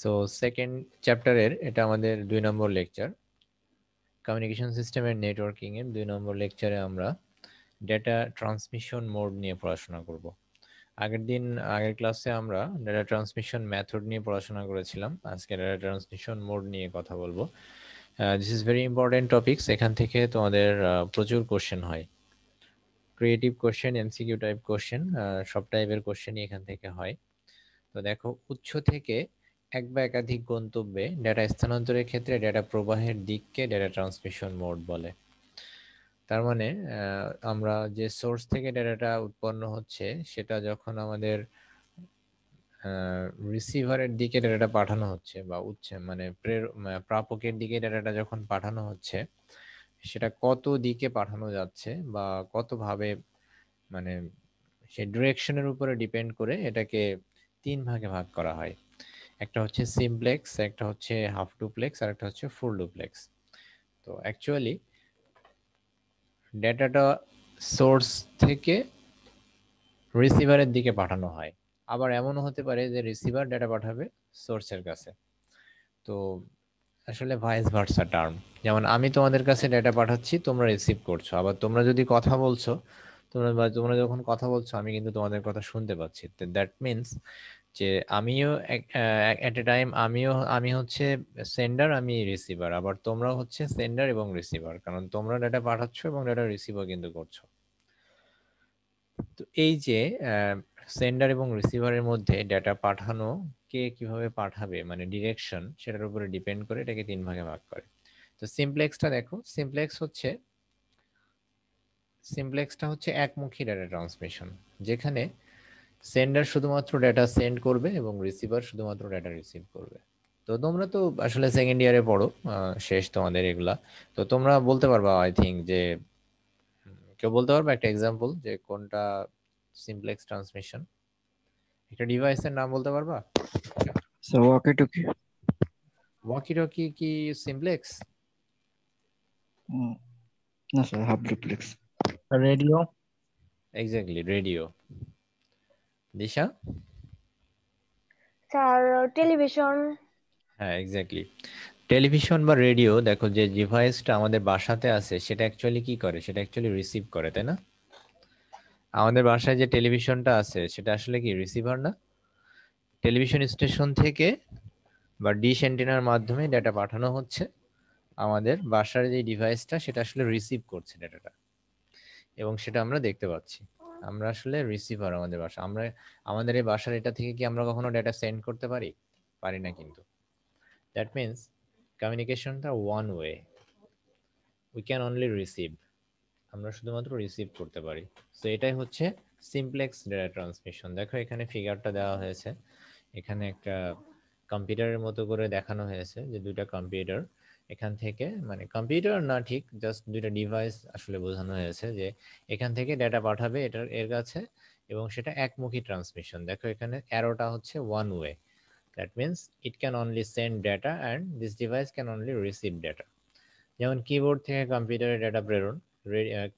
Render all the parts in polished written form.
So second চ্যাপ্টারের এটা আমাদের 2 নম্বর লেকচার। কমিউনিকেশন সিস্টেমের নেটওয়ার্কিং এর 2 নম্বর লেকচারে আমরা ডেটা ট্রান্সমিশন মোড নিয়ে পড়াশোনা করব। আগের ক্লাসে আমরা ডেটা ট্রান্সমিশন মেথড নিয়ে পড়াশোনা করেছিলাম। আজকে ডেটা ট্রান্সমিশন মোড নিয়ে কথা বলবো। This is very important topics. এখান থেকে তোমাদের প্রচুর কোশ্চেন হয়, creative question, MCQ type question, সব টাইপের কোশ্চেনই এখান থেকে হয়। তো দেখো, উৎস থেকে এক বা একাধিক গন্তব্যে ডেটা স্থানান্তরের ক্ষেত্রে ডেটা প্রবাহের দিককে ডেটা ট্রান্সমিশন মোড বলে। তার মানে আমরা যে সোর্স থেকে ডেটাটা উৎপন্ন হচ্ছে সেটা যখন আমাদের রিসিভারের দিকে ডেটাটা পাঠানো হচ্ছে বা মানে প্রাপকের দিকে ডেটাটা যখন পাঠানো হচ্ছে, সেটা কত দিকে পাঠানো যাচ্ছে বা কতভাবে, মানে সেই ডিরেকশনের উপরে ডিপেন্ড করে এটাকে 3 ভাগে ভাগ করা হয়। একটা হচ্ছে সিমপ্লেক্স, একটা হচ্ছে হাফ ডুপ্লেক্স, আর একটা হচ্ছে ফুল ডুপ্লেক্স। তো অ্যাকচুয়ালি ডেটাটা সোর্স থেকে রিসিভারের দিকে পাঠানো হয়, আবার এমনও হতে পারে যে রিসিভার ডেটা পাঠাবে সোর্সের কাছে। তো আসলে ভাইস ভার্সা টার্ম, যেমন আমি তোমাদের কাছে ডেটা পাঠাচ্ছি, তোমরা রিসিভ করছো, আবার তোমরা যদি কথা বলছো, তোমরা যখন কথা বলছো আমি কিন্তু তোমাদের কথা শুনতে পাচ্ছি। দ্যাট মিনস যে আমিও এট এ টাইম আমি হচ্ছে সেন্ডার, আমি রিসিভার, আবার তোমরাও হচ্ছে সেন্ডার এবং রিসিভার, কারণ তোমরা ডেটা পাঠাচ্ছ এবং ডেটা রিসিভও কিন্তু করছো। তো এই যে সেন্ডার এবং রিসিভারের মধ্যে ডেটা পাঠানো কে কিভাবে পাঠাবে, মানে ডিরেকশন, সেটার উপরে ডিপেন্ড করে এটাকে 3 ভাগে ভাগ করে। তো সিমপ্লেক্সটা দেখো, সিমপ্লেক্সটা হচ্ছে একমুখী ডেটা ট্রান্সমিশন, যেখানে সেন্ডার শুধুমাত্র ডেটা সেন্ড করবে এবং রিসিভার শুধুমাত্র ডেটা রিসিভ করবে। তো তোমরা তো আসলে সেকেন্ড ইয়ারে পড়ো, শেষ তোমাদের এগুলা। তো তোমরা বলতে পারবা, আই থিঙ্ক যে কেউ বলতে পারবে একটা এক্সাম্পল যে কোনটা সিমপ্লেক্স ট্রান্সমিশন? একটা ডিভাইসের নাম বলতে পারবা? So walkie-talkie. ওয়াকি টকি কি simplex? Mm, no, sir, half duplex. Radio. Exactly, radio. Disha? Sir television. হ্যাঁ, এক্স্যাক্টলি। টেলিভিশন বা রেডিও, দেখো যে ডিভাইসটা আমাদের বাসাতে আছে সেটা অ্যাকচুয়ালি কি করে, সেটা অ্যাকচুয়ালি রিসিভ করে, তাই না? আমাদের বাসায় যে টেলিভিশনটা আছে সেটা আসলে কি রিসিভার না? টেলিভিশন স্টেশন থেকে বা ডিশ অ্যান্টেনার মাধ্যমে ডেটা পাঠানো হচ্ছে, আমাদের বাসার যে ডিভাইসটা সেটা আসলে রিসিভ করছে ডেটাটা, এবং সেটা আমরা দেখতে পাচ্ছি। আমরা আসলে রিসিভার আমাদের বাসা। আমাদের এই বাসার এটা থেকে কি আমরা কখনো ডেটা সেন্ড করতে পারি? পারি না কিন্তু। দ্যাট মিনস কমিউনিকেশনটা one way, we can only receive, আমরা শুধুমাত্র রিসিভ করতে পারি। সো এটাই হচ্ছে সিমপ্লেক্স ডেটা ট্রান্সমিশন। দেখো এখানে ফিগারটা দেওয়া হয়েছে, এখানে একটা কম্পিউটারের মতো করে দেখানো হয়েছে যে দুইটা কম্পিউটার, এখান থেকে, মানে কম্পিউটার না ঠিক, জাস্ট দুইটা ডিভাইস আসলে বোঝানো হয়েছে যে এখান থেকে ডেটা পাঠাবে এর কাছে, এবং সেটা একমুখী ট্রান্সমিশন। দেখো এখানে অ্যারোটা হচ্ছে one way, that means it can only send data and this device can only receive data. যেমন কিবোর্ড থেকে কম্পিউটারে ডেটা প্রেরণ,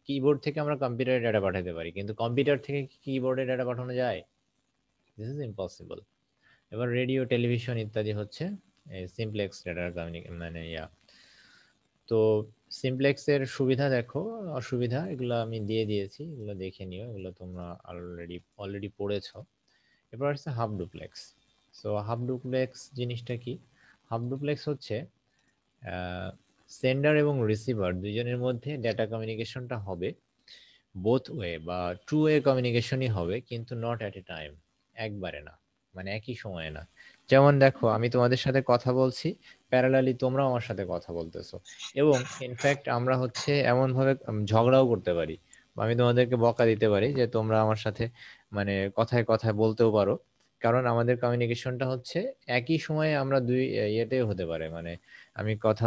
কিবোর্ড থেকে আমরা কম্পিউটারে ডেটা পাঠাতে পারি, কিন্তু কম্পিউটার থেকে কিবোর্ডে ডেটা পাঠানো যায়? This is impossible. এবার রেডিও, টেলিভিশন ইত্যাদি হচ্ছে সিমপ্লেক্স ডেটা মানে তো সিমপ্লেক্সের সুবিধা দেখো, অসুবিধা এগুলো আমি দিয়ে দিয়েছি, এগুলো দেখে নিও, এগুলো তোমরা অলরেডি পড়েছো। এবার হচ্ছে half duplex. So half duplex জিনিসটা কি? হাফ ডুপ্লেক্স হচ্ছে সেন্ডার এবং রিসিভার দুজনের মধ্যে ডেটা কমিউনিকেশনটা হবে বোথ ওয়ে বা টু ওয়ে কমিউনিকেশনই হবে, কিন্তু নট অ্যাট এ টাইম, একবারে না, মানে একই সময়ে না। যেমন দেখো আমি তোমাদের সাথে কথা বলছি, প্যারালালি তোমরাও আমার সাথে কথা বলতেছো, এবং ইনফ্যাক্ট আমরা হচ্ছে এমন ভাবে ঝগড়াও করতে পারি, বা আমি তোমাদেরকে বকা দিতে পারি যে তোমরা আমার সাথে মানে কথায় কথায় বলতেও পারো, কারণ আমাদের কমিউনিকেশনটা হচ্ছে একই সময়ে আমরা দুই ইয়েতেও হতে পারে, মানে আমি কথা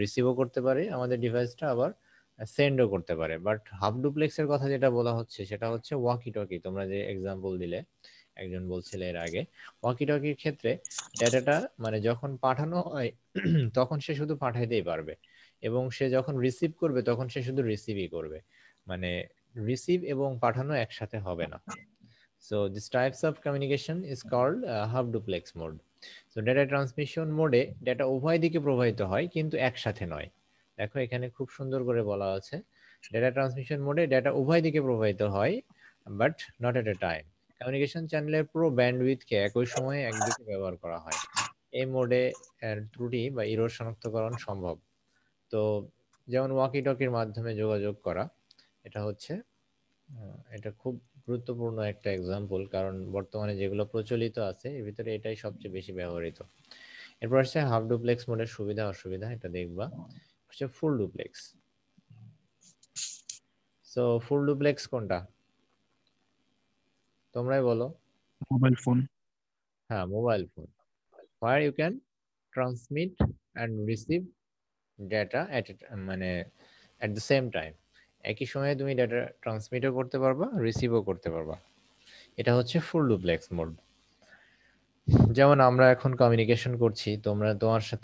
রিসিভও করতে পারি আমাদের ডিভাইসটা, আবার সেন্ডও করতে পারে। বাট হাফ ডুপ্লেক্সের কথা যেটা বলা হচ্ছে সেটা হচ্ছে ওয়াকি টকি। তোমরা যে এক্সাম্পল দিলে, একজন বলছিল এর আগে, ওয়াকি টকির ক্ষেত্রে ডেটাটা মানে যখন পাঠানো হয় তখন সে শুধু পাঠাইতেই পারবে, এবং সে যখন রিসিভ করবে তখন সে শুধু রিসিভই করবে, মানে রিসিভ এবং পাঠানো একসাথে হবে না। So this types of communication is called half duplex mode. তো ডেটা ট্রান্সমিশন মোডে ডেটা উভয় দিকে প্রবাহিত হয় কিন্তু একসাথে নয়। দেখো এখানে খুব সুন্দর করে বলা আছে, ডেটা ট্রান্সমিশন মোডে ডেটা উভয় দিকে প্রবাহিত হয় but not at a time. Communication চ্যানেলের পুরো ব্যান্ডউইথকে একই সময়ে একদিকে ব্যবহার করা হয়। এই মোডে ত্রুটি বা ইরর শনাক্তকরণ সম্ভব। তো যেমন ওয়াকি টকির মাধ্যমে যোগাযোগ করা, এটা হচ্ছে এটা খুব গুরুত্বপূর্ণ একটা এক্সাম্পল, কারণ বর্তমানে যেগুলো প্রচলিত আছে এর ভিতরে এটাই সবচেয়ে বেশি ব্যবহৃত। এরপর হচ্ছে হাফ ডুপ্লেক্স মোডের সুবিধা অসুবিধা, এটা দেখবা। হচ্ছে full duplex. So full duplex কোনটা তোমরাই বলো। Mobile phone. হ্যাঁ, mobile phone, where you can transmit and receive data at মানে at the same time, একই সময়ে তুমি ডেটা ট্রান্সমিটও করতে পারবা, রিসিভও করতে পারবা। এটা হচ্ছে ফুল ডুপ্লেক্স মোড। যেমন আমরা এখন কমিউনিকেশন করছি,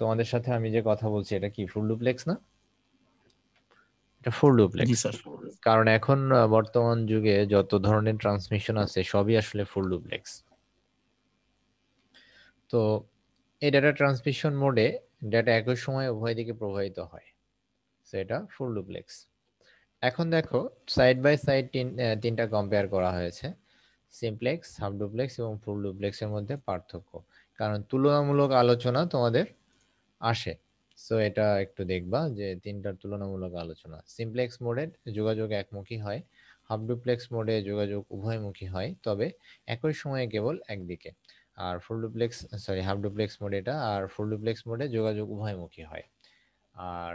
তোমাদের সাথে আমি যে কথা বলছি, এটা কি ফুল ডুপ্লেক্স না? এটা ফুল জি ডুপ্লেক্স। স্যার। কারণ এখন বর্তমান যুগে যত ধরনের ট্রান্সমিশন আছে সবই আসলে ফুল ডুপ্লেক্স। তো এই ডেটা ট্রান্সমিশন মোডে ডেটা একই সময়ে উভয় দিকে প্রবাহিত হয়, সেটা ফুল ডুপ্লেক্স। এখন দেখো সাইড বাই সাইড তিনটা কম্পেয়ার করা হয়েছে, সিমপ্লেক্স, হাফ ডুপ্লেক্স এবং ফুল ডুপ্লেক্সের মধ্যে পার্থক্য, কারণ তুলনামূলক আলোচনা তোমাদের আসে। সো এটা একটু দেখবা যে তিনটার তুলনামূলক আলোচনা। সিমপ্লেক্স মোডে যোগাযোগ একমুখী হয়, হাফ ডুপ্লেক্স মোডে যোগাযোগ উভয়মুখী হয় তবে একই সময়ে কেবল একদিকে। আর হাফ ডুপ্লেক্স মোডে এটা, আর ফুল ডুপ্লেক্স মোডে যোগাযোগ উভয়মুখী হয়। আর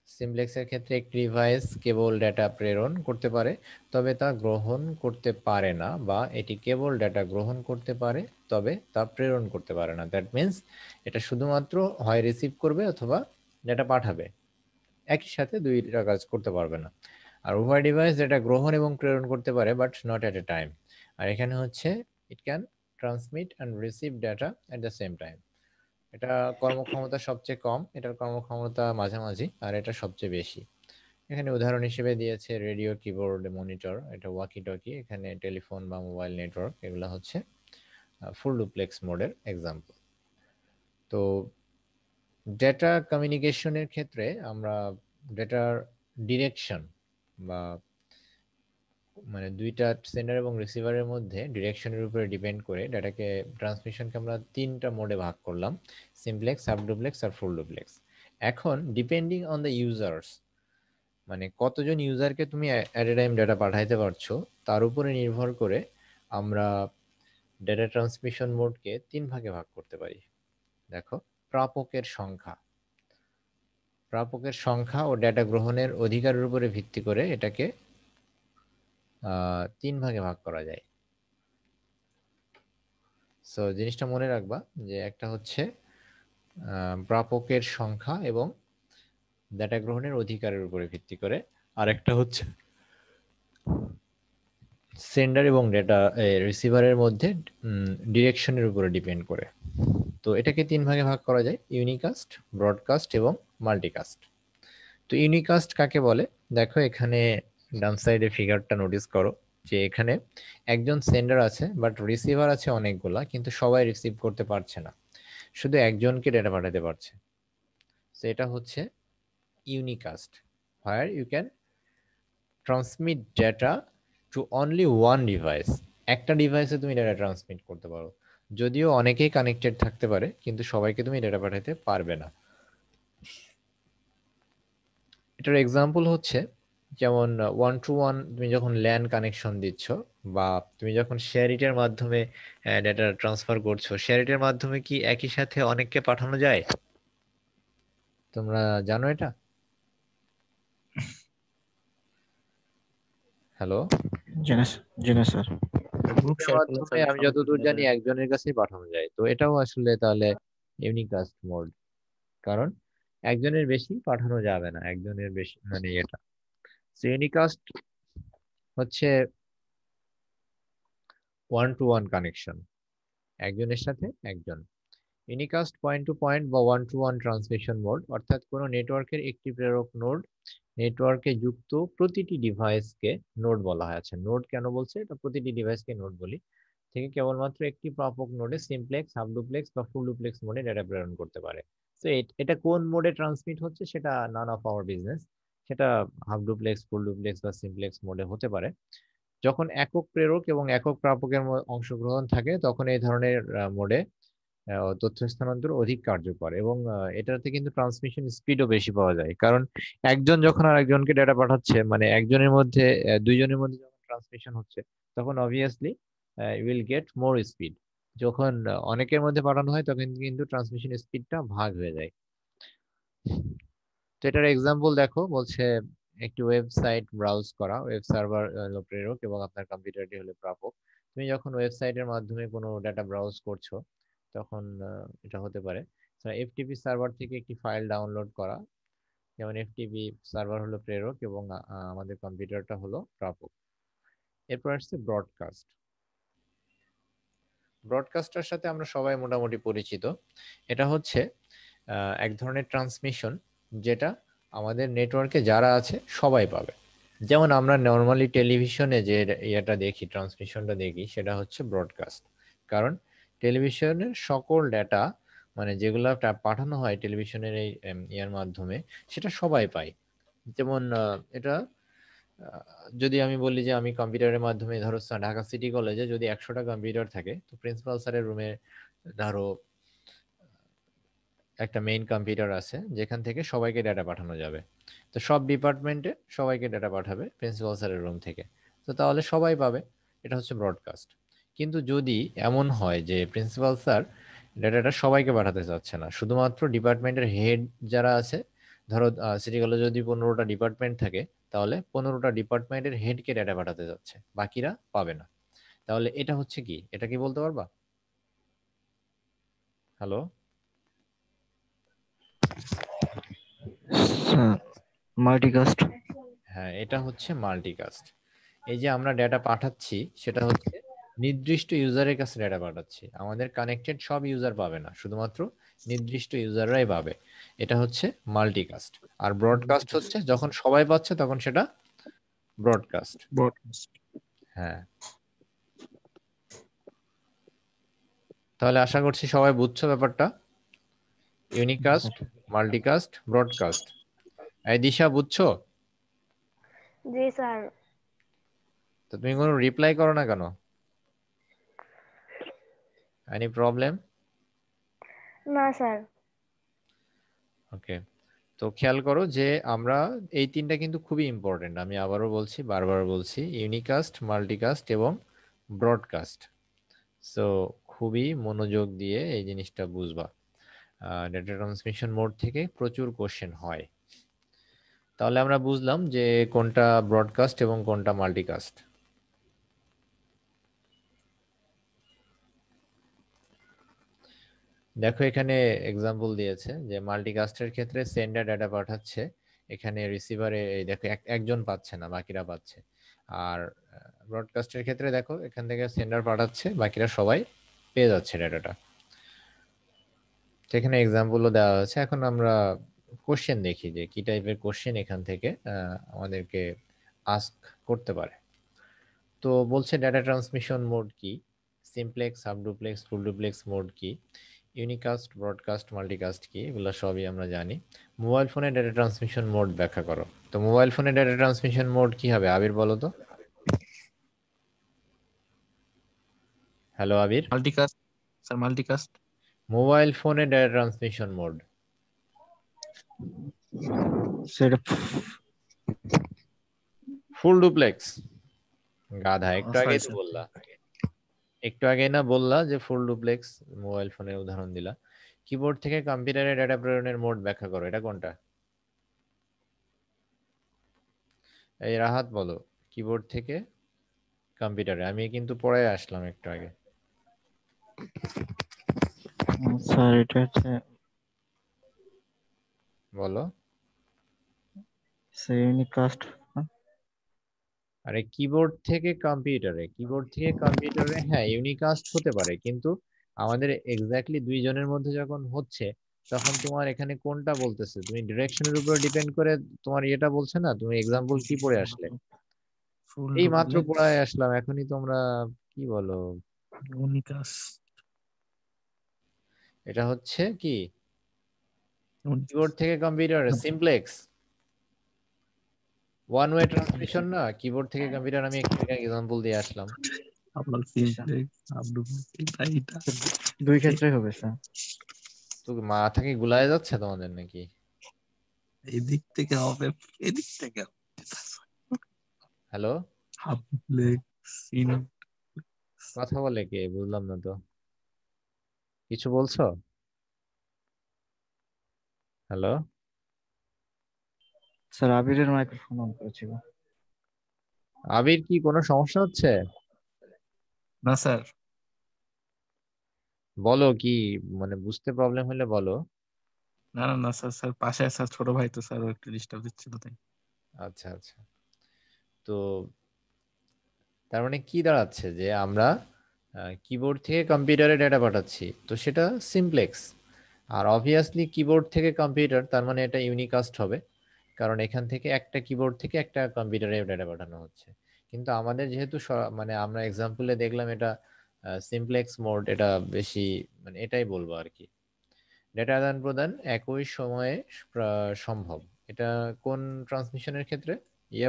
সিমপ্লেক্সের ক্ষেত্রে একটি ডিভাইস কেবল ডেটা প্রেরণ করতে পারে তবে তা গ্রহণ করতে পারে না, বা এটি কেবল ডেটা গ্রহণ করতে পারে তবে তা প্রেরণ করতে পারে না। দ্যাট মিন্স এটা শুধুমাত্র হয় রিসিভ করবে অথবা ডেটা পাঠাবে, একই সাথে দুইটা কাজ করতে পারবে না। আর উভয় ডিভাইস ডেটা গ্রহণ এবং প্রেরণ করতে পারে but not at a time. আর এখানে হচ্ছে it can transmit and receive data at the same time. এটা কর্মক্ষমতা সবচেয়ে কম, এটার কর্মক্ষমতা মাঝামাঝি, আর এটা সবচেয়ে বেশি। এখানে উদাহরণ হিসেবে দিয়েছে রেডিও, কিবোর্ড, মনিটর, এটা ওয়াকি টকি, এখানে টেলিফোন বা মোবাইল নেটওয়ার্ক, এগুলো হচ্ছে ফুল ডুপ্লেক্স মোডের এক্সাম্পল। তো ডেটা কমিউনিকেশনের ক্ষেত্রে আমরা ডেটার ডিরেকশন বা মানে দুইটা সেন্ডার এবং রিসিভারের মধ্যে ডিরেকশনের উপরে ডিপেন্ড করে ডেটাকে ট্রান্সমিশনকে আমরা তিনটা মোডে ভাগ করলাম, সিমপ্লেক্স, সাব ডুপ্লেক্স আর ফুল ডুপ্লেক্স। এখন ডিপেন্ডিং অন দ্য ইউজার্স, মানে কতজন ইউজারকে তুমি অ্যাট এ টাইম ডেটা পাঠাইতে পারছো তার উপরে নির্ভর করে আমরা ডেটা ট্রান্সমিশন মোডকে তিন ভাগে ভাগ করতে পারি। দেখো, প্রাপকের সংখ্যা, প্রাপকের সংখ্যা ও ডেটা গ্রহণের অধিকারের উপরে ভিত্তি করে এটাকে তিন ভাগে ভাগ করা যায়। সো জিনিসটা মনে রাখবা যে একটা হচ্ছে প্রাপকের সংখ্যা এবং ডেটা গ্রহণের অধিকারের উপরে ভিত্তি করে, আর একটা হচ্ছে সেন্ডার এবং ডেটা রিসিভারের মধ্যে ডিরেকশনের উপরে ডিপেন্ড করে। তো এটাকে তিন ভাগে ভাগ করা যায়, ইউনিকাস্ট, ব্রডকাস্ট এবং মাল্টিকাস্ট। তো ইউনিকাস্ট কাকে বলে? দেখো এখানে ডান সাইডে ফিগারটা নোটিস করো যে এখানে একজন সেন্ডার আছে বাট রিসিভার আছে অনেকগুলা, কিন্তু সবাই রিসিভ করতে পারছে না, শুধু একজনকে ডেটা পাঠাতে পারছে। তো এটা হচ্ছে unicast, where you can transmit data to only one device. একটা ডিভাইসে তুমি ডেটা ট্রান্সমিট করতে পারো, যদিও অনেকেই কানেক্টেড থাকতে পারে কিন্তু সবাইকে তুমি ডেটা পাঠাতে পারবে না। এটার এক্সাম্পল হচ্ছে যেমন ওয়ান টু ওয়ান, তুমি যখন ল্যান কানেকশন দিচ্ছ বা তুমি যখন শেয়ারিটের মাধ্যমে ডেটা ট্রান্সফার করছো, শেয়ারিটের মাধ্যমে কি একই সাথে অনেককে পাঠানো যায়? তোমরা জানো এটা? হ্যালো, জি না স্যার। গ্রুপ এর শেয়ার করলে মাধ্যমে স্যার আমি সবাইকে যতদূর দেওয়া জানি যায়। একজনের কাছেই পাঠানো যায়, তো এটাও আসলে তাহলে ইউনিকাস্ট মোড, কারণ একজনের বেশি পাঠানো যাবে না, একজনের বেশি মানে এটা। ইউনিকাস্ট হচ্ছে ওয়ান টু ওয়ান কানেকশন, একজনের সাথে একজন। ইউনিকাস্ট পয়েন্ট টু পয়েন্ট বা one to one transmission mode, অর্থাৎ কোনো নেটওয়ার্কের একটি প্রেরক নোড নেটওয়ার্কে যুক্ত প্রতিটি ডিভাইসকে নোড বলা হয়। আচ্ছা, নোড কেন বলছে? এটা প্রতিটি ডিভাইসকে নোড বলি, থেকে কেবলমাত্র একটি প্রাপক নোডে সিমপ্লেক্স, হাফ ডুপ্লেক্স বা ফুল ডুপ্লেক্স মোডে ডেটা প্রেরণ করতে পারে। তো এটা কোন মোডে ট্রান্সমিট হচ্ছে সেটা নান অফ আওয়ার বিজনেস। সেটা হাফ ডুপ্লেক্স, ফুল ডুপ্লেক্স বা সিমপ্লেক্স মোডে হতে পারে। যখন একক প্রেরক এবং একক প্রাপকের অংশগ্রহণ থাকে তখন এই ধরনের মোডে তথ্য স্থানান্তর অধিক কার্যকর, এবং এটাতে কিন্তু ট্রান্সমিশন স্পিডও বেশি পাওয়া যায়। কারণ একজন যখন আর একজনকে ডেটা পাঠাচ্ছে, মানে একজনের মধ্যে দুইজনের মধ্যে যখন ট্রান্সমিশন হচ্ছে, তখন obviously will get more speed. যখন অনেকের মধ্যে পাঠানো হয় তখন কিন্তু ট্রান্সমিশন স্পিডটা ভাগ হয়ে যায়। তো এটার এক্সাম্পল দেখো, বলছে একটি ওয়েবসাইট ব্রাউজ করা, ওয়েব সার্ভার হলো প্রেরক এবং আপনার কম্পিউটারটি হলো প্রাপক। তুমি যখন ওয়েবসাইটের মাধ্যমে কোনো ডাটা ব্রাউজ করছো তখন এটা হতে পারে এফটিপি সার্ভার থেকে একটি ফাইল ডাউনলোড করা, যেমন এফটিপি সার্ভার হলো প্রেরক এবং আমাদের কম্পিউটারটা হলো প্রাপক। এরপর আসছে ব্রডকাস্ট। ব্রডকাস্টের সাথে আমরা সবাই মোটামুটি পরিচিত। এটা হচ্ছে এক ধরনের ট্রান্সমিশন যেটা আমাদের নেটওয়ার্কে যারা আছে সবাই পাবে। যেমন আমরা নর্মালি টেলিভিশনে যে ইয়েটা দেখি, ট্রান্সমিশনটা দেখি, সেটা হচ্ছে ব্রডকাস্ট। কারণ টেলিভিশনের সকল ডেটা, মানে যেগুলো পাঠানো হয় টেলিভিশনের এই ইয়ার মাধ্যমে, সেটা সবাই পায়। যেমন এটা যদি আমি বলি যে আমি কম্পিউটারের মাধ্যমে, ধরো ঢাকা সিটি কলেজে যদি 100টা কম্পিউটার থাকে, তো প্রিন্সিপাল স্যারের রুমে ধরো একটা মেইন কম্পিউটার আছে যেখান থেকে সবাইকে ডেটা পাঠানো যাবে। তো সব ডিপার্টমেন্টে সবাইকে ডেটা পাঠাবে প্রিন্সিপাল স্যারের রুম থেকে। তো তাহলে সবাই পাবে, এটা হচ্ছে ব্রডকাস্ট। কিন্তু যদি এমন হয় যে প্রিন্সিপাল স্যার ডেটাটা সবাইকে পাঠাতে চাচ্ছে না, শুধুমাত্র ডিপার্টমেন্টের হেড যারা আছে, ধরো সিটি কলেজে যদি 15টা ডিপার্টমেন্ট থাকে, তাহলে 15টা ডিপার্টমেন্টের হেডকে ডেটা পাঠাতে যাচ্ছে, বাকিরা পাবে না। তাহলে এটা হচ্ছে কি, এটা কি বলতে পারবা? হ্যালো? মাল্টিকাস্ট। হ্যাঁ, এটা হচ্ছে মাল্টিকাস্ট। এই যে আমরা ডেটা পাঠাচ্ছি সেটা হচ্ছে নির্দিষ্ট ইউজারের কাছে ডেটা পাঠাচ্ছি, আমাদের কানেক্টেড সব ইউজার পাবে না, শুধুমাত্র নির্দিষ্ট ইউজাররাই পাবে। এটা হচ্ছে মাল্টিকাস্ট। আর ব্রডকাস্ট হচ্ছে যখন সবাই পাচ্ছে তখন সেটা ব্রডকাস্ট। ব্রডকাস্ট। হ্যাঁ, তাহলে আশা করছি সবাই বুঝছো ব্যাপারটা। Unicast, multicast, broadcast. এই দিশা বুঝছো? জি স্যার। তো তুমি কোনো রিপ্লাই করো না কেন? Any problem? না স্যার। ওকে, তো খেয়াল করো যে আমরা এই তিনটা কিন্তু খুবই ইম্পর্টেন্ট, আমি আবারও বলছি, বারবার বলছি, ইউনিকাস্ট, মাল্টিকাস্ট এবং ব্রডকাস্ট। সো খুবই মনোযোগ দিয়ে এই জিনিসটা বুঝবা। ডেটা ট্রান্সমিশন মোড থেকে প্রচুর কোশ্চেন হয়। তাহলে আমরা বুঝলাম যে কোনটা ব্রডকাস্ট এবং কোনটা মাল্টিকাস্ট। দেখো এখানে এক্সাম্পল দিয়েছে যে মাল্টিকাস্টের ক্ষেত্রে সেন্ডার ডাটা পাঠাচ্ছে, এখানে রিসিভারে দেখো একজন পাচ্ছে না, বাকিরা পাচ্ছে। আর ব্রডকাস্টের ক্ষেত্রে দেখো এখান থেকে সেন্ডার পাঠাচ্ছে, বাকিরা সবাই পেয়ে যাচ্ছে ডাটাটা। এখানে এক্সাম্পলও দেওয়া হয়েছে। এখন আমরা কোশ্চেন দেখি যে কি টাইপের কোশ্চেন এখান থেকে আমাদেরকে আস্ক করতে পারে। তো বলছে ডেটা ট্রান্সমিশন মোড কি, simplex, sub duplex, full duplex mode কি, ইউনিকাস্ট, ব্রডকাস্ট, মাল্টিকাস্ট কি, এগুলো সবই আমরা জানি। মোবাইল ফোনে ডেটা ট্রান্সমিশন মোড ব্যাখ্যা করো। তো মোবাইল ফোনে ডেটা ট্রান্সমিশন মোড কি হবে, আবির বলো তো। Hello Abir. Multicast sir, multicast. Mobile ফোনে ডেটা ট্রান্সমিশন মোড সেটা ফুল ডুপ্লেক্স। গাধা, একটু সরি আগেই তো স্যার। বললা, একটু আগে না বললা যে ফুল ডুপ্লেক্স। মোবাইল ফোনের উদাহরণ দিলা। কিবোর্ড থেকে কম্পিউটারে ডেটা প্রেরণের মোড ব্যাখ্যা করো, এটা কোনটা? এই রাহাত বলো, কিবোর্ড থেকে কম্পিউটারে। আমি কিন্তু পড়ে আসলাম একটু আগে। স্যার এটা হচ্ছে বলো। ইউনিকাস্ট। আরে কিবোর্ড থেকে কম্পিউটারে, কিবোর্ড থেকে কম্পিউটারে, হ্যাঁ ইউনিকাস্ট হতে পারে, কিন্তু আমাদের এক্স্যাক্টলি দুইজনের মধ্যে যখন হচ্ছে তখন তোমার এখানে কোনটা বলতেছে, তুমি ডিরেকশনের উপর ডিপেন্ড করে তোমার এটা বলছে না। তুমি এক্সাম্পল কি পড়ে আসলে? ফুল এই মাত্র ডুপ্লেক্স। পড়ায় আসলাম, এখনই তোমরা কি বলো? Unicast. এটা হচ্ছে কি কিবোর্ড থেকে কম্পিউটারে সিমপ্লেক্স ওয়ান ওয়ে ট্রান্সমিশন না, কিবোর্ড থেকে কম্পিউটার। আমি একটু এক্সাম্পল দিয়ে আসলাম। আপনার simplex, এটা এটা দুই ক্ষেত্রে হবে স্যার। তো মাথা কি গুলায় যাচ্ছে তোমাদের নাকি? এদিক থেকে হবে, এদিক থেকে হ্যালো, simplex, কথা বলে কে? বুঝলাম না তো, কিছু বলছো? হ্যালো, স্যার আবিরের মাইক্রোফোন অন করেছিল। আবির কি কোনো সমস্যা হচ্ছে? না স্যার। বলো কি, মানে বুঝতে প্রবলেম হলে বলো। না না না স্যার, স্যার পাশে স্যার ছোট ভাই তো স্যার, ও একটু ডিস্টার্ব দিচ্ছিল তাই। আচ্ছা আচ্ছা, তো তার মানে কি দাঁড়াচ্ছে যে আমরা কিবোর্ড থেকে কম্পিউটারে ডেটা পাঠাচ্ছি, তো সেটা সিমপ্লেক্স। আর অবভিয়াসলি কিবোর্ড থেকে কম্পিউটার, তার মানে এটা ইউনিকাস্ট হবে, কারণ এখান থেকে একটা কিবোর্ড থেকে একটা কম্পিউটারে ডেটা পাঠানো হচ্ছে। কিন্তু আমাদের যেহেতু মানে আমরা এক্সাম্পলে দেখলাম এটা সিমপ্লেক্স মোড, এটা বেশি মানে এটাই বলবো আর কি। ডেটা আদান প্রদান একই সময়ে সম্ভব। এটা কোন ট্রান্সমিশনের ক্ষেত্রে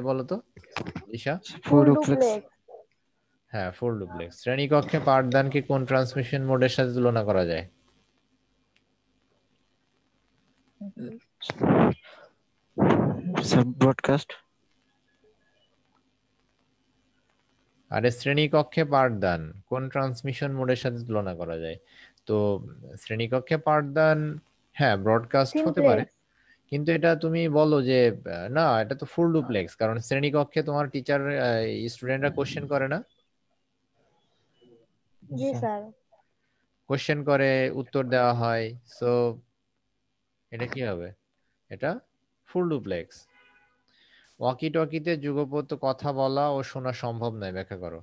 বলো তো দিশা? ফুল ডুপ্লেক্স। ডুপ্লেক্স। হ্যাঁ, ফুল ডুপ্লেক্স। শ্রেণীকক্ষে পাঠদানকে কোন ট্রান্সমিশন মোডের সাথে তুলনা করা যায়? Sir broadcast. আরে শ্রেণীকক্ষে পাঠদান কোন ট্রান্সমিশন মোডের সাথে তুলনা করা যায়? তো শ্রেণীকক্ষে পাঠদান, হ্যাঁ ব্রডকাস্ট হতে পারে, সিমপ্লেক্স। কিন্তু এটা তুমি বলো যে না, এটা তো ফুল ডুপ্লেক্স, কারণ শ্রেণীকক্ষে তোমার টিচার স্টুডেন্টরা কোশ্চেন করে না? জি স্যার। কোশ্চেন করে, উত্তর দেওয়া হয়, সো এটা কি হবে? এটা ফুল ডুপ্লেক্স। ওয়াকি টকিতে যুগপৎ কথা বলা ও শোনা সম্ভব নয়, ব্যাখ্যা করো।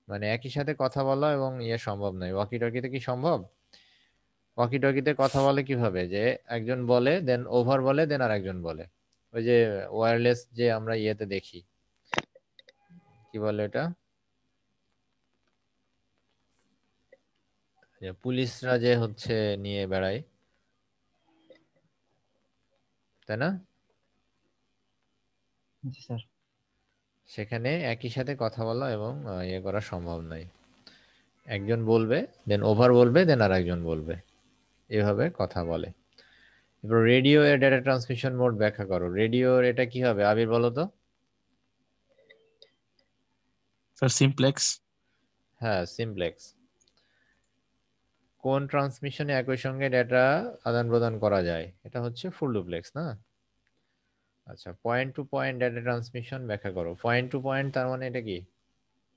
মানে একই সাথে কথা বলা এবং সম্ভব নয়। ওয়াকি টকিতে কি সম্ভব? ওয়াকি টকিতে কথা বলে কিভাবে, যে একজন বলে দেন ওভার বলে দেন আর একজন বলে। ওই যে ওয়্যারলেস যে আমরা দেখি, কি বলে এটা, যে পুলিশরা যে হচ্ছে নিয়ে বেড়ায়, তাই না? জি স্যার। সেখানে একই সাথে কথা বলা এবং করা সম্ভব নয়। একজন বলবে দেন ওভার বলবে দেন আর একজন বলবে, এভাবে কথা বলে। এবার রেডিও এর ডেটা ট্রান্সমিশন মোড ব্যাখ্যা করো। রেডিওর এটা কি হবে আবির, বলো তো? Sir simplex. হ্যাঁ, সিমপ্লেক্স। কোন ট্রান্সমিশনে একই সঙ্গে ডেটা আদান প্রদান করা যায়? এটা হচ্ছে ফুল ডুপ্লেক্স না? আচ্ছা, point to point data transmission ব্যাখ্যা করো। পয়েন্ট টু পয়েন্ট তার মানে এটা কি?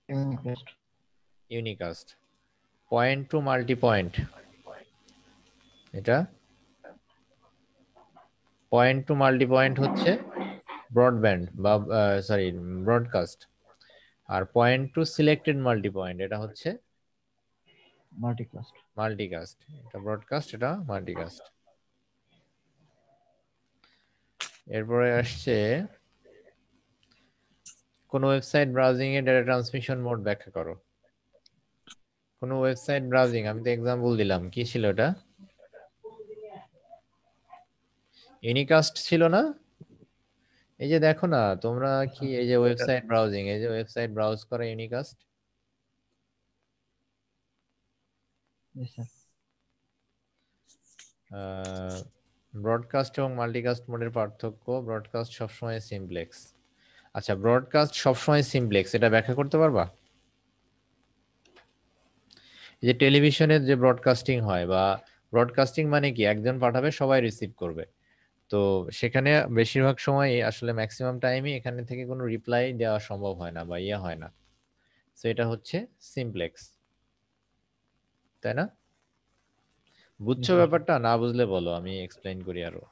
Unicast. Unicast. Point to multipoint, এটা পয়েন্ট টু মাল্টি পয়েন্ট হচ্ছে ব্রডব্যান্ড বা সরি ব্রডকাস্ট। আর point to selected multipoint এটা হচ্ছে মাল্টিকাস্ট। মাল্টিকাস্ট। এটা ব্রডকাস্ট, এটা মাল্টিকাস্ট। এরপরে আসছে কোন ওয়েবসাইট ব্রাউজিং এ ডেটা ট্রান্সমিশন মোড ব্যাখ্যা করো। কোন ওয়েবসাইট ব্রাউজিং, আমি তো এক্সাম্পল দিলাম, কি ছিল এটা? ইউনিকাস্ট ছিল না? এই যে দেখো না তোমরা, কি এই যে ওয়েবসাইট ব্রাউজিং, এই যে ওয়েবসাইট ব্রাউজ করা ইউনিকাস্ট। জি স্যার। ব্রডকাস্ট এবং মাল্টিকাস্ট মোডের পার্থক্য। ব্রডকাস্ট সবসময় সিমপ্লেক্স। আচ্ছা, ব্রডকাস্ট সবসময় সিমপ্লেক্স, এটা ব্যাখ্যা করতে পারবা? এই যে টেলিভিশনের যে ব্রডকাস্টিং হয়, বা ব্রডকাস্টিং মানে কি, একজন পাঠাবে সবাই রিসিভ করবে, তো সেখানে বেশিরভাগ সময় আসলে ম্যাক্সিমাম টাইমই এখানে থেকে কোনো রিপ্লাই দেওয়া সম্ভব হয় না বা হয় না। তো এটা হচ্ছে সিমপ্লেক্স, তাই না? জি বুঝছো স্যার। ব্যাপারটা? না বুঝলে বলো, আমি এক্সপ্লেইন করি আরো।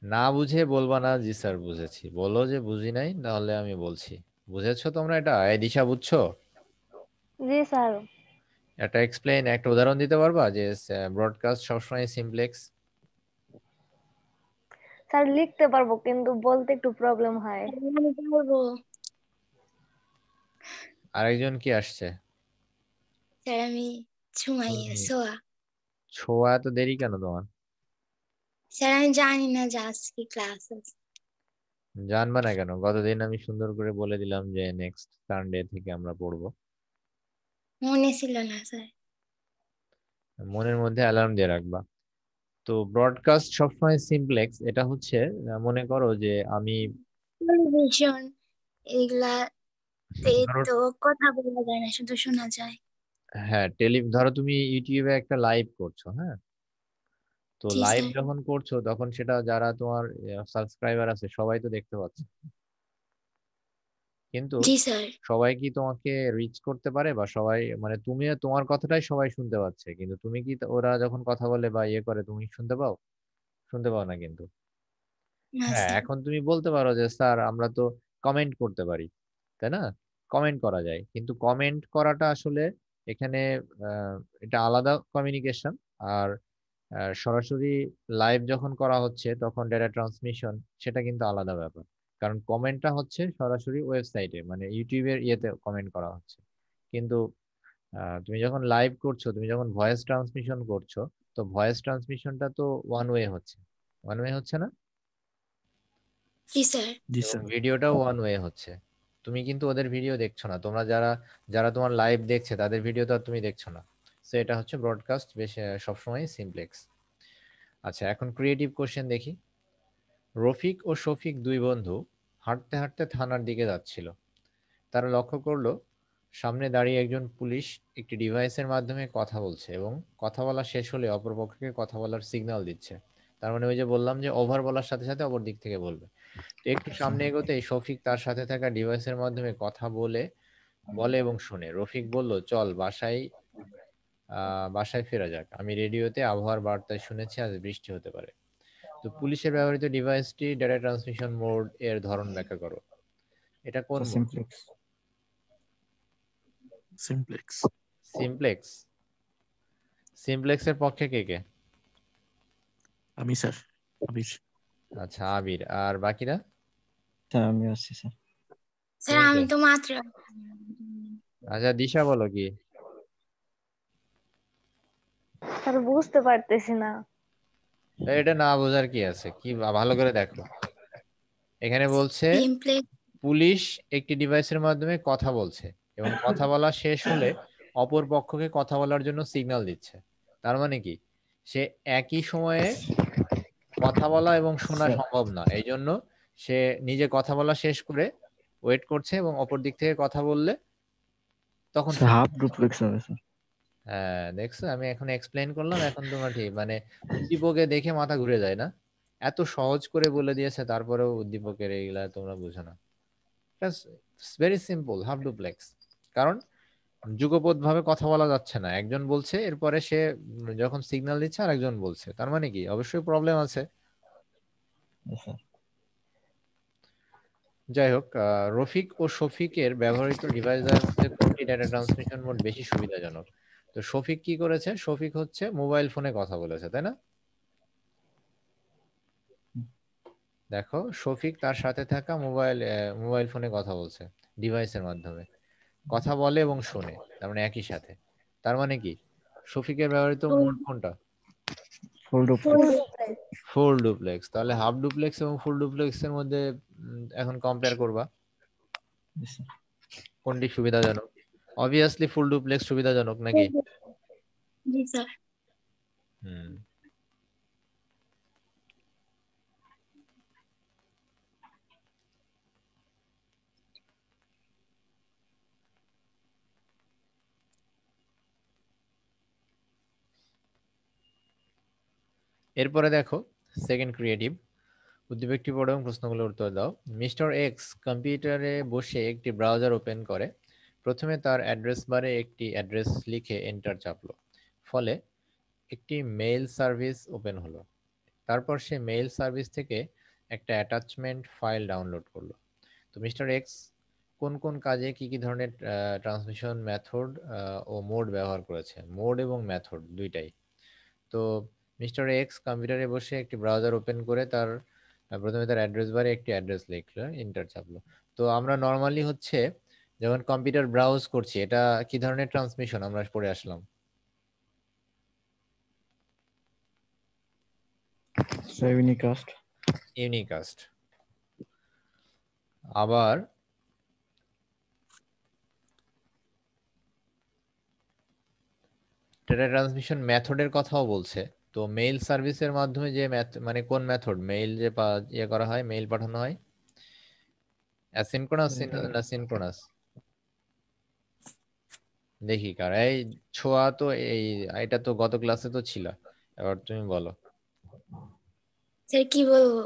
না বুঝে বলবা না জি স্যার বুঝেছি, বলো যে বুঝি নাই, তাহলে আমি বলছি। বুঝেছো তোমরা এটা? এই দিশা বুঝছো? জি স্যার। একটা এক্সপ্লেইন, একটা উদাহরণ দিতে পারবা যে ব্রডকাস্ট সবসময় সিমপ্লেক্স? স্যার লিখতে পারবো কিন্তু বলতে একটু প্রবলেম হয়। আরেকজন কি আসছে? স্যার আমি সুমাইয়া সোয়া। ছোঁয়া এত দেরি কেন তোমার? স্যার আমি জানি না যে আজকে ক্লাস আছে। জানবা না কেন? গতদিন আমি সুন্দর করে বলে দিলাম যে নেক্সট সানডে থেকে আমরা পড়বো। মনে ছিল না স্যার। মনের মধ্যে অ্যালার্ম দিয়ে রাখবা। তো ব্রডকাস্ট সবসময় সিমপ্লেক্স, এটা হচ্ছে মনে করো যে আমি টেলিভিশন এগুলা ধরো, তো কথা বলা যায় না, শুধু শোনা যায়। হ্যাঁ ধরো তুমি ইউটিউবে একটা লাইভ করছো, হ্যাঁ, তো জি লাইভ স্যার। যখন করছো তখন সেটা যারা তোমার সাবস্ক্রাইবার আছে সবাই তো দেখতে পাচ্ছে, কিন্তু জি স্যার। সবাই কি তোমাকে রিচ করতে পারে, বা সবাই মানে তুমি তোমার কথাটাই সবাই শুনতে পাচ্ছে, কিন্তু তুমি কি ওরা যখন কথা বলে বা ইয়ে করে তুমি শুনতে পাও? শুনতে পাও না কিন্তু। না হ্যাঁ, স্যার। এখন তুমি বলতে পারো যে স্যার আমরা তো কমেন্ট করতে পারি, তাই না? কমেন্ট করা যায়, কিন্তু কমেন্ট করাটা আসলে এখানে আহ, এটা আলাদা কমিউনিকেশন। আর সরাসরি লাইভ যখন করা হচ্ছে তখন ডেটা ট্রান্সমিশন, সেটা কিন্তু আলাদা ব্যাপার। কারণ কমেন্টটা হচ্ছে সরাসরি ওয়েবসাইটে মানে ইউটিউবের ইয়েতে কমেন্ট করা হচ্ছে, কিন্তু তুমি যখন লাইভ করছো, তুমি যখন ভয়েস ট্রান্সমিশন করছো, তো ভয়েস ট্রান্সমিশনটা তো ওয়ান ওয়ে হচ্ছে না, জি স্যার। জি এবং স্যার। ভিডিওটাও ওয়ান ওয়ে হচ্ছে। তুমি কিন্তু ওদের ভিডিও দেখছো না, তোমরা যারা যারা তোমার লাইভ দেখছে তাদের ভিডিও তো আর তুমি দেখছো না। সো এটা হচ্ছে ব্রডকাস্ট বেশ সবসময় সিমপ্লেক্স। আচ্ছা, এখন ক্রিয়েটিভ কোশ্চেন দেখি। রফিক ও শফিক দুই বন্ধু হাঁটতে হাঁটতে থানার দিকে যাচ্ছিল। তারা লক্ষ্য করলো সামনে দাঁড়িয়ে একজন পুলিশ একটি ডিভাইসের মাধ্যমে কথা বলছে, এবং কথা বলা শেষ হলে অপরপক্ষকে কথা বলার সিগন্যাল দিচ্ছে। তার মানে ওই যে বললাম যে ওভার বলার সাথে সাথে অপর দিক থেকে বলবে। তো একটু সামনে এগোতেই শফিক তার সাথে থাকা ডিভাইসের মাধ্যমে কথা বলে বলে এবং শুনে। রফিক বলল, চল বাসায় ফেরা যাক, আমি রেডিওতে আবহাওয়ার বার্তায় শুনেছি আজ বৃষ্টি হতে পারে। তো পুলিশের ব্যবহৃত ডিভাইসটি ডেটা ট্রান্সমিশন মোড এর ধরন ব্যাখ্যা করো। এটা কোন মোড? সিমপ্লেক্স। সিমপ্লেক্স। সিমপ্লেক্স। সিমপ্লেক্সের পক্ষে কে কে? আমি স্যার। আবির। আচ্ছা, আবির আর বাকিরা? স্যার আমি আছি স্যার। স্যার তুমি আমি কে? তো মাত্র। আচ্ছা, দিশা বলো কি? স্যার বুঝতে পারতেছি না। এটা না বোঝার কি আছে, কি ভালো করে দেখো। এখানে বলছে সিমপ্লেক্স। পুলিশ একটি ডিভাইসের মাধ্যমে কথা বলছে, এবং কথা বলা শেষ হলে অপর পক্ষকে কথা বলার জন্য সিগন্যাল দিচ্ছে। তার মানে কি, সে একই সময়ে কথা বলা এবং শোনা স্যার সম্ভব না, এই জন্য সে নিজে কথা বলা শেষ করে ওয়েট করছে, এবং অপর দিক থেকে কথা বললে তখন স্যার শুনবে। হাফ ডুপ্লেক্স হবে স্যার। হ্যাঁ, দেখছো, আমি এখন এক্সপ্লেইন করলাম, এখন তোমরা ঠিক মানে উদ্দীপকে দেখে মাথা ঘুরে যায় না? এত সহজ করে বলে দিয়েছে তারপরেও উদ্দীপকের এইগুলা তোমরা বুঝো না। Very simple, half duplex. কারণ যুগপৎ ভাবে কথা বলা যাচ্ছে না, একজন বলছে এরপরে সে যখন সিগন্যাল দিচ্ছে আর একজন বলছে, তার মানে কি অবশ্যই প্রবলেম আছে। স্যার যাই হোক, রফিক ও শফিকের ব্যবহৃত ডিভাইসের মধ্যে কোনটি ডেটা ট্রান্সমিশন মোড বেশি সুবিধাজনক? তো শফিক কি করেছে? শফিক হচ্ছে মোবাইল ফোনে কথা বলেছে, তাই না? দেখো, শফিক তার সাথে থাকা মোবাইল ফোনে কথা বলছে, ডিভাইসের মাধ্যমে কথা বলে এবং শোনে, তার মানে একই সাথে। তার মানে কি শফিকের ব্যবহৃত মোড কোনটা? Full full duplex. Duplex. Full duplex. তাহলে হাফ ডুপ্লেক্স এবং ফুল ডুপ্লেক্স এর মধ্যে এখন কম্পেয়ার করবা কোনটি সুবিধাজনক? অবভিয়াসলি ফুল ডুপ্লেক্স সুবিধাজনক, নাকি? জি স্যার। হুম। এরপরে দেখো সেকেন্ড ক্রিয়েটিভ। উদ্দীপকটি পড়ো এবং প্রশ্নগুলোর উত্তর দাও। মিস্টার এক্স কম্পিউটারে বসে একটি ব্রাউজার ওপেন করে। প্রথমে তার অ্যাড্রেস বারে একটি অ্যাড্রেস লিখে এন্টার চাপলো, ফলে একটি মেইল সার্ভিস ওপেন হলো। তারপর সে মেইল সার্ভিস থেকে একটা অ্যাটাচমেন্ট ফাইল ডাউনলোড করলো। তো মিস্টার এক্স কোন কোন কাজে কি কি ধরনের ট্রান্সমিশন মেথড ও মোড ব্যবহার করেছে? মোড এবং মেথড দুইটাই। তো মিস্টার এক্স কম্পিউটারে বসে একটি ব্রাউজার ওপেন করে তার প্রথমে তার অ্যাড্রেস বারে একটি অ্যাড্রেস লিখলো, এন্টার চাপলো। তো আমরা নর্মালি হচ্ছে যেমন কম্পিউটার ব্রাউজ করছি, এটা কি ধরনের ট্রান্সমিশন আমরা পড়ে আসলাম? ইউনিকাস্ট। ইউনিকাস্ট। আবার ডেটা ট্রান্সমিশন মেথডের কথাও বলছে। তো মেইল সার্ভিসের মাধ্যমে যে মানে কোন মেথড মেইল যে ইয়ে করা হয়, মেইল পাঠানো হয়, অ্যাসিনক্রোনাস না সিনক্রোনাস? দেখি কার এই ছোঁয়া তো, এই এটা তো গত ক্লাসে তো ছিল, এবার তুমি বলো। স্যার কি বলবো?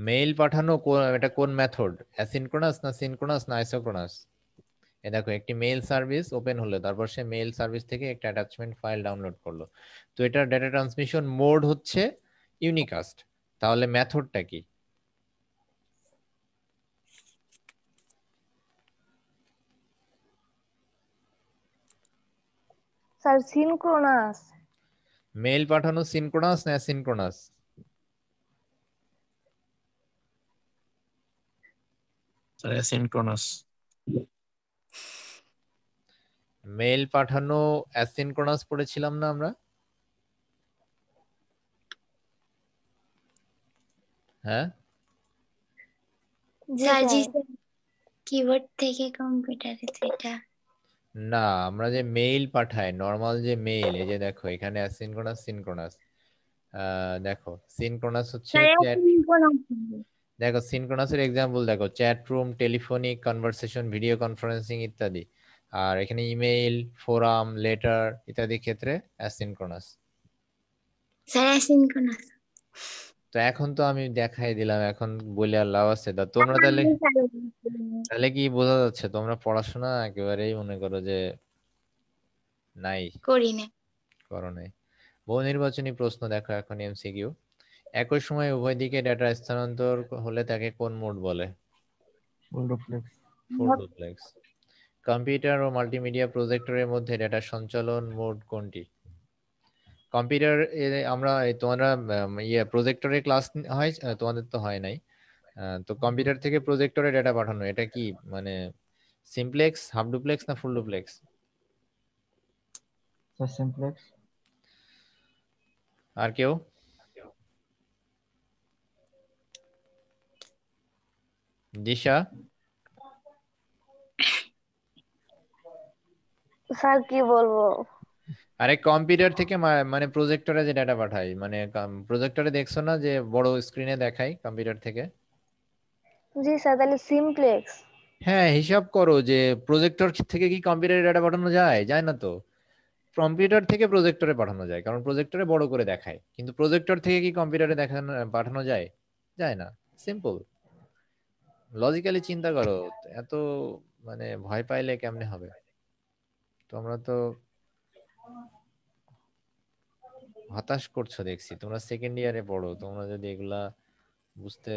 মেইল পাঠানো এটা কোন মেথড, অ্যাসিনক্রোনাস না সিনক্রোনাস না আইসোক্রোনাস? এই দেখো একটি মেইল সার্ভিস ওপেন হলো, তারপর সে মেইল সার্ভিস থেকে একটা অ্যাটাচমেন্ট ফাইল ডাউনলোড করলো। তো এটার ডেটা ট্রান্সমিশন মোড হচ্ছে ইউনিকাস্ট। তাহলে মেথডটা কি? Sir synchronous. মেইল পাঠানো সিনক্রোনাস না অ্যাসিনক্রোনাস? Sir asynchronous. মেইল পাঠানো অ্যাসিনক্রোনাস পড়েছিলাম না আমরা? হ্যাঁ জি স্যার জি স্যার। কিবোর্ড থেকে কম্পিউটারে তো এটা। না, আমরা যে মেইল পাঠাই নরমাল যে মেইল, এই যে দেখো এখানে অ্যাসিনক্রোনাস সিনক্রোনাস। দেখো সিনক্রোনাস হচ্ছে স্যার চ্যাট। অ্যাসিনক্রোনাস। দেখো সিনক্রোনাসের এক্সাম্পল দেখো, chat room, telephonic conversation, video conferencing ইত্যাদি। আর এখানে ইমেইল, ফোরাম, লেটার ইত্যাদি ক্ষেত্রে অ্যাসিনক্রোনাস। Sir asynchronous. তো এখন তো আমি দেখাই দিলাম, এখন বলে আর লাভ আছে? তোমরা তাহলে, তাহলে কি বোঝা যাচ্ছে তোমরা পড়াশোনা একেবারেই মনে করো যে নাই, করি না। করো নাই। বহু নির্বাচনী প্রশ্ন দেখো এখন, এমসিকিউ। একই সময়ে উভয় দিকে ডেটা স্থানান্তর হলে তাকে কোন মোড বলে? Full duplex. Full duplex. Computer ও মাল্টিমিডিয়া প্রজেক্টরের মধ্যে ডেটা সঞ্চালন মোড কোনটি? কম্পিউটার আমরা তোমরা ইয়ে প্রজেক্টরে ক্লাস হয়, তোমাদের তো হয় নাই। তো কম্পিউটার থেকে প্রজেক্টরে ডেটা পাঠানো, এটা কি মানে সিমপ্লেক্স, হাফ ডুপ্লেক্স না ফুল ডুপ্লেক্স? Sir simplex. আর কেউ? দিশা? স্যার কি বলবো? আরে কম্পিউটার থেকে মানে প্রজেক্টরে যে ডাটা পাঠাই, মানে প্রজেক্টরে দেখছো না যে বড় স্ক্রিনে দেখাই কম্পিউটার থেকে? জি স্যার, তাহলে সিমপ্লেক্স। হ্যাঁ, হিসাব করো যে প্রজেক্টর থেকে কি কম্পিউটারে ডাটা পাঠানো যায়? যায় না তো। কম্পিউটার থেকে প্রজেক্টরে পাঠানো যায়, কারণ প্রজেক্টরে বড় করে দেখায়। কিন্তু প্রজেক্টর থেকে কি কম্পিউটারে দেখানো পাঠানো যায়? যায় না। সিম্পল। লজিক্যালি চিন্তা করো, এত মানে ভয় পাইলে কেমনে হবে? তোমরা তো হতাশ করছো দেখছি, তোমরা সেকেন্ড ইয়ারে পড়ো, তোমরা যদি এগুলা বুঝতে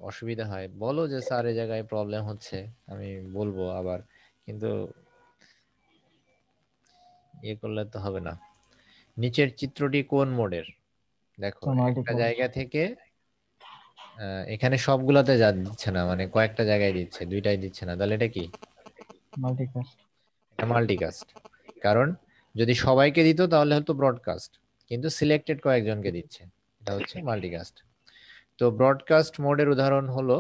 অসুবিধা হয় বলো যে স্যার এই জায়গায় প্রবলেম হচ্ছে, আমি বলবো আবার, কিন্তু ইয়ে করলে তো হবে না। নিচের চিত্রটি কোন মোডের? দেখো স্যার একটা মাল্টিকাস্ট। জায়গা থেকে এখানে সবগুলাতে যা দিচ্ছে না, মানে কয়েকটা জায়গায় দিচ্ছে, দুইটাই দিচ্ছে না, তাহলে এটা কি? মাল্টিকাস্ট। এটা মাল্টিকাস্ট। কারণ যদি সবাইকে দিত তাহলে হতো ব্রডকাস্ট, কিন্তু সিলেক্টেড কয়েকজনকে দিচ্ছে, এটা হচ্ছে মাল্টিকাস্ট। তো ব্রডকাস্ট মোডের উদাহরণ হলো,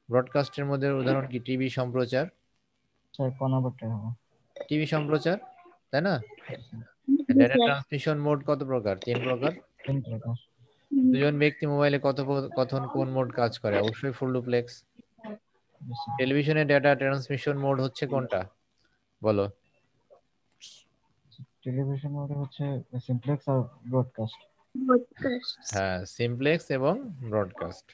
ব্রডকাস্টের মধ্যে উদাহরণ কি? টিভি সম্প্রচার। স্যার কনাবারটা হবে। টিভি সম্প্রচার, তাই না? ডেটা ট্রান্সমিশন মোড কত প্রকার? 3 প্রকার। তিন প্রকার। দুজন ব্যক্তি মোবাইলে কথোপকথন কোন মোড কাজ করে? অবশ্যই ফুল ডুপ্লেক্স। টেলিভিশনে ডেটা ট্রান্সমিশন মোড হচ্ছে কোনটা বলো? টেলিভিশন মোডে হচ্ছে সিমপ্লেক্স আর ব্রডকাস্ট। হ্যাঁ, সিমপ্লেক্স এবং ব্রডকাস্ট।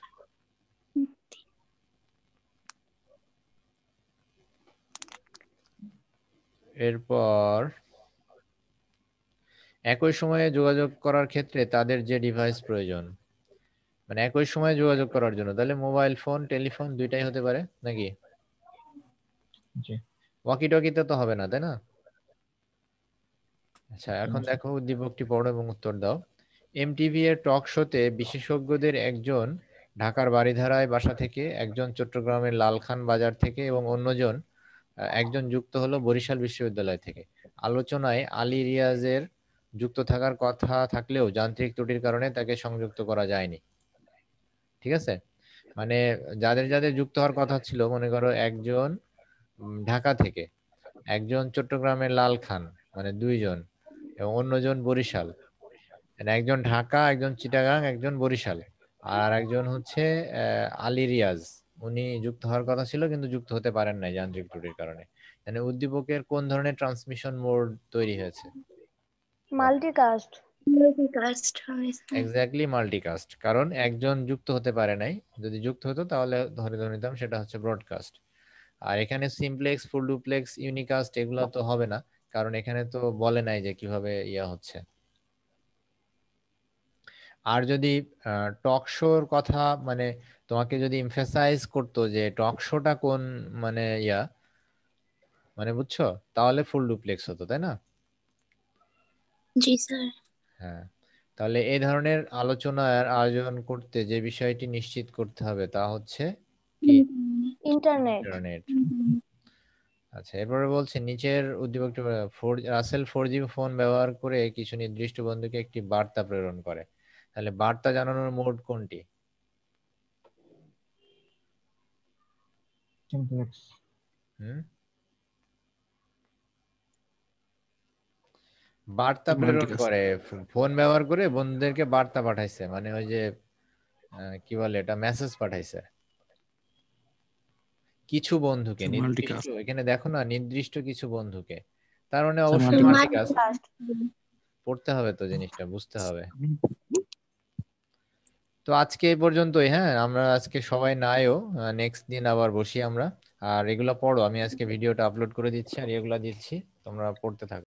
এরপর একই সময়ে যোগাযোগ করার ক্ষেত্রে তাদের যে ডিভাইস প্রয়োজন, মানে একই সময়ে যোগাযোগ করার জন্য, তাহলে মোবাইল ফোন, টেলিফোন দুইটাই হতে পারে নাকি? জি। ওয়াকি টকিতে তো হবে না, তাই না? আচ্ছা, এখন দেখো উদ্দীপকটি পড়ো এবং উত্তর দাও। এমটিভি এর টক শোতে বিশেষজ্ঞদের একজন ঢাকার বারিধারায় বাসা থেকে, একজন চট্টগ্রামের লালখান বাজার থেকে এবং অন্যজন একজন যুক্ত হলো বরিশাল বিশ্ববিদ্যালয় থেকে। আলোচনায় আলী রিয়াজের যুক্ত থাকার কথা থাকলেও যান্ত্রিক ত্রুটির কারণে তাকে সংযুক্ত করা যায়নি। ঠিক আছে, মানে যাদের যাদের যুক্ত হওয়ার কথা ছিল, মনে করো একজন ঢাকা থেকে, একজন চট্টগ্রামের লাল খান, মানে দুইজন, এবং অন্যজন বরিশাল, মানে একজন ঢাকা, একজন চিটাগাং, একজন বরিশাল, আর একজন হচ্ছে আলী রিয়াজ। উনি যুক্ত হওয়ার কথা ছিল কিন্তু যুক্ত হতে পারেন নাই যান্ত্রিক ত্রুটির কারণে। মানে উদ্দীপকের কোন ধরনের ট্রান্সমিশন মোড তৈরি হয়েছে? মাল্টিকাস্ট। Multicast হবে স্যার। এক্স্যাক্টলি মাল্টিকাস্ট, কারণ একজন যুক্ত হতে পারে নাই। যদি যুক্ত হতো তাহলে ধরে নিতাম সেটা হচ্ছে ব্রডকাস্ট। আর এখানে সিমপ্লেক্স, ফুল ডুপ্লেক্স, ইউনিকাস্ট এগুলো তো হবে না, কারণ এখানে তো বলে নাই যে কিভাবে ইয়া হচ্ছে। আর যদি টক শোর কথা, মানে তোমাকে যদি এমফাসাইজ করতো যে টক শোটা কোন, মানে ইয়া, মানে বুঝছো, তাহলে ফুল ডুপ্লেক্স হতো, তাই না? জি স্যার। হ্যাঁ, তাহলে এই ধরনের আলোচনার আয়োজন করতে যে বিষয়টি নিশ্চিত করতে হবে তা হচ্ছে কি? ইন্টারনেট। ইন্টারনেট। আচ্ছা, এরপরে বলছে নিচের উদ্দীপকটি রাসেল 4G ফোন ব্যবহার করে কিছু নির্দিষ্ট বন্ধুকে একটি বার্তা প্রেরণ করে। তাহলে বার্তা জানানোর মোড কোনটি? সিমপ্লেক্স। হুম, বার্তা প্রেরণ Multicast। করে, ফোন ব্যবহার করে বন্ধুদেরকে বার্তা পাঠাইছে, মানে ওই যে কি বলে এটা, মেসেজ পাঠাইছে কিছু বন্ধুকে, নির্দিষ্ট, মাল্টিকাস্ট। এখানে দেখো না, নির্দিষ্ট কিছু বন্ধুকে, তার মানে স্যার অবশ্যই মাল্টিকাস্ট। মাল্টিকাস্ট। পড়তে হবে তো, জিনিসটা বুঝতে হবে। তো আজকে এই পর্যন্তই, হ্যাঁ, আমরা আজকে সবাই নাইও, নেক্সট দিন আবার বসি আমরা। আর এগুলা পড়ো, আমি আজকে ভিডিওটা আপলোড করে দিচ্ছি আর এগুলা দিচ্ছি, তোমরা পড়তে থাকো।